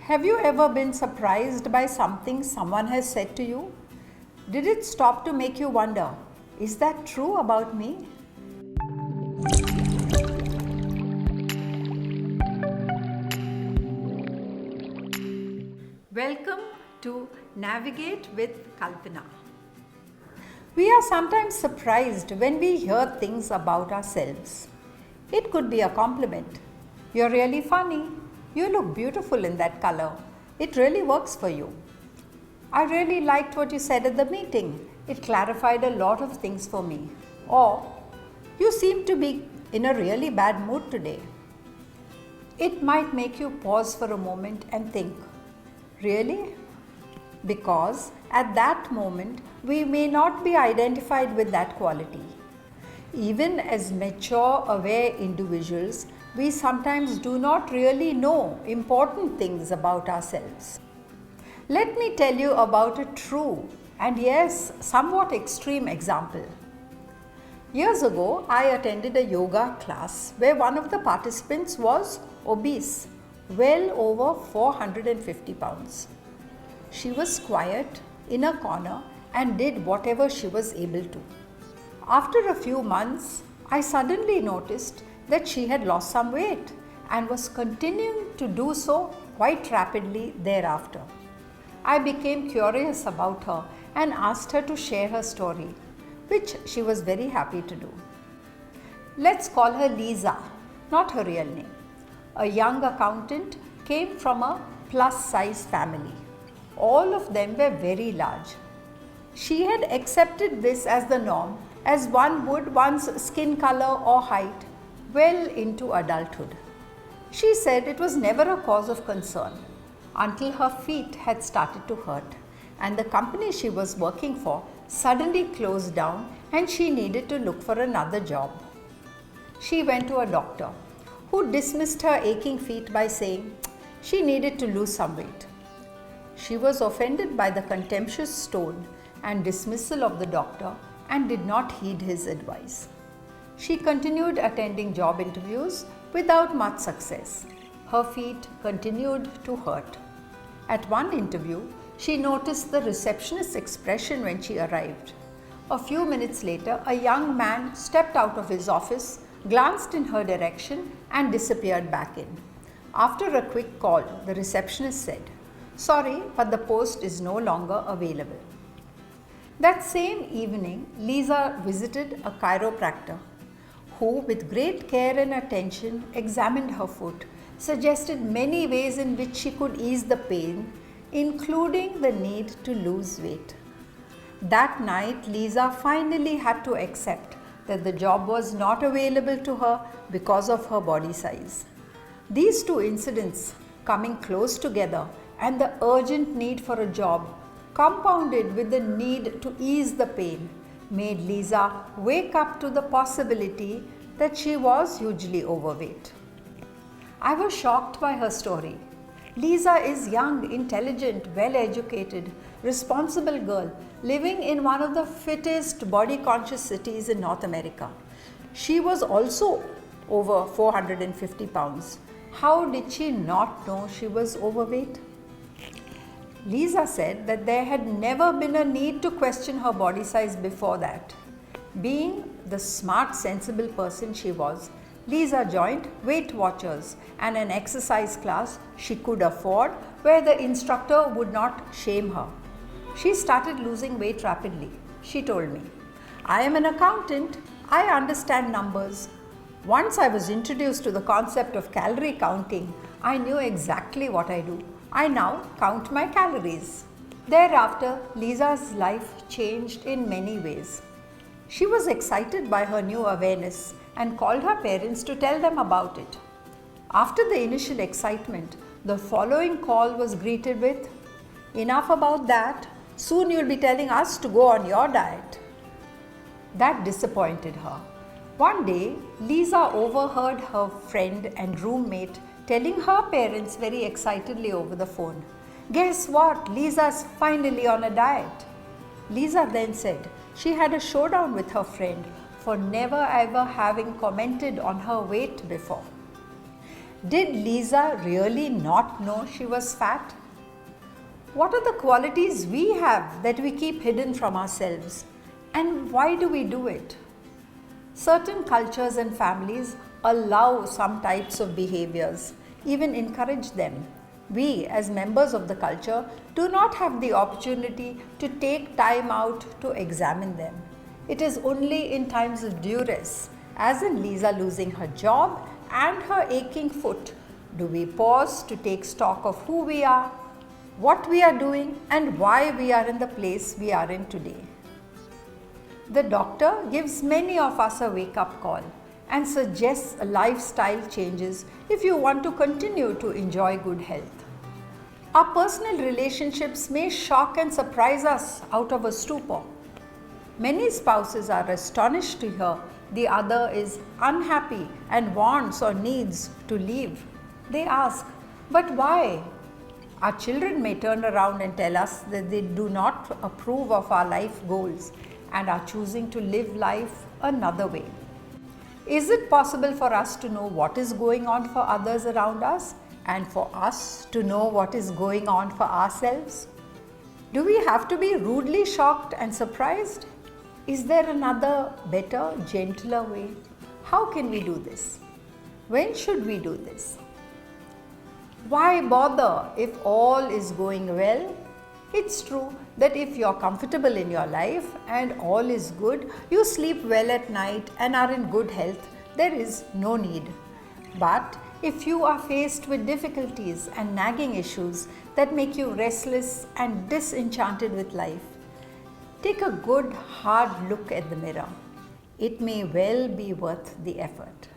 Have you ever been surprised by something someone has said to you? Did it stop to make you wonder, is that true about me? Welcome to Navigate with Kalpana. We are sometimes surprised when we hear things about ourselves. It could be a compliment. You're really funny. You look beautiful in that color. It really works for you. I really liked what you said at the meeting. It clarified a lot of things for me. Or, you seem to be in a really bad mood today. It might make you pause for a moment and think, really? Because at that moment, we may not be identified with that quality. Even as mature, aware individuals, we sometimes do not really know important things about ourselves. Let me tell you about a true and yes, somewhat extreme example. Years ago, I attended a yoga class where one of the participants was obese, well over 450 pounds. She was quiet in a corner and did whatever she was able to. After a few months, I suddenly noticed that she had lost some weight and was continuing to do so quite rapidly thereafter. I became curious about her and asked her to share her story, which she was very happy to do. Let's call her Lisa, not her real name. A young accountant came from a plus-size family. All of them were very large. She had accepted this as the norm, as one would one's skin color or height, well into adulthood. She said it was never a cause of concern until her feet had started to hurt and the company she was working for suddenly closed down and she needed to look for another job. She went to a doctor who dismissed her aching feet by saying she needed to lose some weight. She was offended by the contemptuous tone and dismissal of the doctor and did not heed his advice. She continued attending job interviews without much success. Her feet continued to hurt. At one interview, she noticed the receptionist's expression when she arrived. A few minutes later, a young man stepped out of his office, glanced in her direction, and disappeared back in. After a quick call, the receptionist said, "Sorry, but the post is no longer available." That same evening, Lisa visited a chiropractor who, with great care and attention, examined her foot, suggested many ways in which she could ease the pain, including the need to lose weight. That night, Lisa finally had to accept that the job was not available to her because of her body size. These two incidents, coming close together, and the urgent need for a job, compounded with the need to ease the pain, made Lisa wake up to the possibility that she was hugely overweight. I was shocked by her story. Lisa is young, intelligent, well-educated, responsible girl living in one of the fittest body-conscious cities in North America. She was also over 450 pounds. How did she not know she was overweight? Lisa said that there had never been a need to question her body size before that. Being the smart, sensible person she was, Lisa joined Weight Watchers and an exercise class she could afford where the instructor would not shame her. She started losing weight rapidly. She told me, "I am an accountant. I understand numbers. Once I was introduced to the concept of calorie counting, I knew exactly what I do. I now count my calories." Thereafter, Lisa's life changed in many ways. She was excited by her new awareness and called her parents to tell them about it. After the initial excitement, the following call was greeted with, "Enough about that. Soon you'll be telling us to go on your diet." That disappointed her. One day, Lisa overheard her friend and roommate telling her parents very excitedly over the phone, "Guess what? Lisa's finally on a diet." Lisa then said she had a showdown with her friend for never ever having commented on her weight before. Did Lisa really not know she was fat? What are the qualities we have that we keep hidden from ourselves? And why do we do it? Certain cultures and families allow some types of behaviors, even encourage them. We, as members of the culture, do not have the opportunity to take time out to examine them. It is only in times of duress, as in Lisa losing her job and her aching foot, do we pause to take stock of who we are, what we are doing, and why we are in the place we are in today. The doctor gives many of us a wake-up call and suggests lifestyle changes if you want to continue to enjoy good health. Our personal relationships may shock and surprise us out of a stupor. Many spouses are astonished to hear the other is unhappy and wants or needs to leave. They ask, but why? Our children may turn around and tell us that they do not approve of our life goals and are choosing to live life another way. Is it possible for us to know what is going on for others around us and for us to know what is going on for ourselves? Do we have to be rudely shocked and surprised? Is there another, better, gentler way? How can we do this? When should we do this? Why bother if all is going well? It's true that if you're comfortable in your life and all is good, you sleep well at night and are in good health, there is no need. But if you are faced with difficulties and nagging issues that make you restless and disenchanted with life, take a good hard look at the mirror. It may well be worth the effort.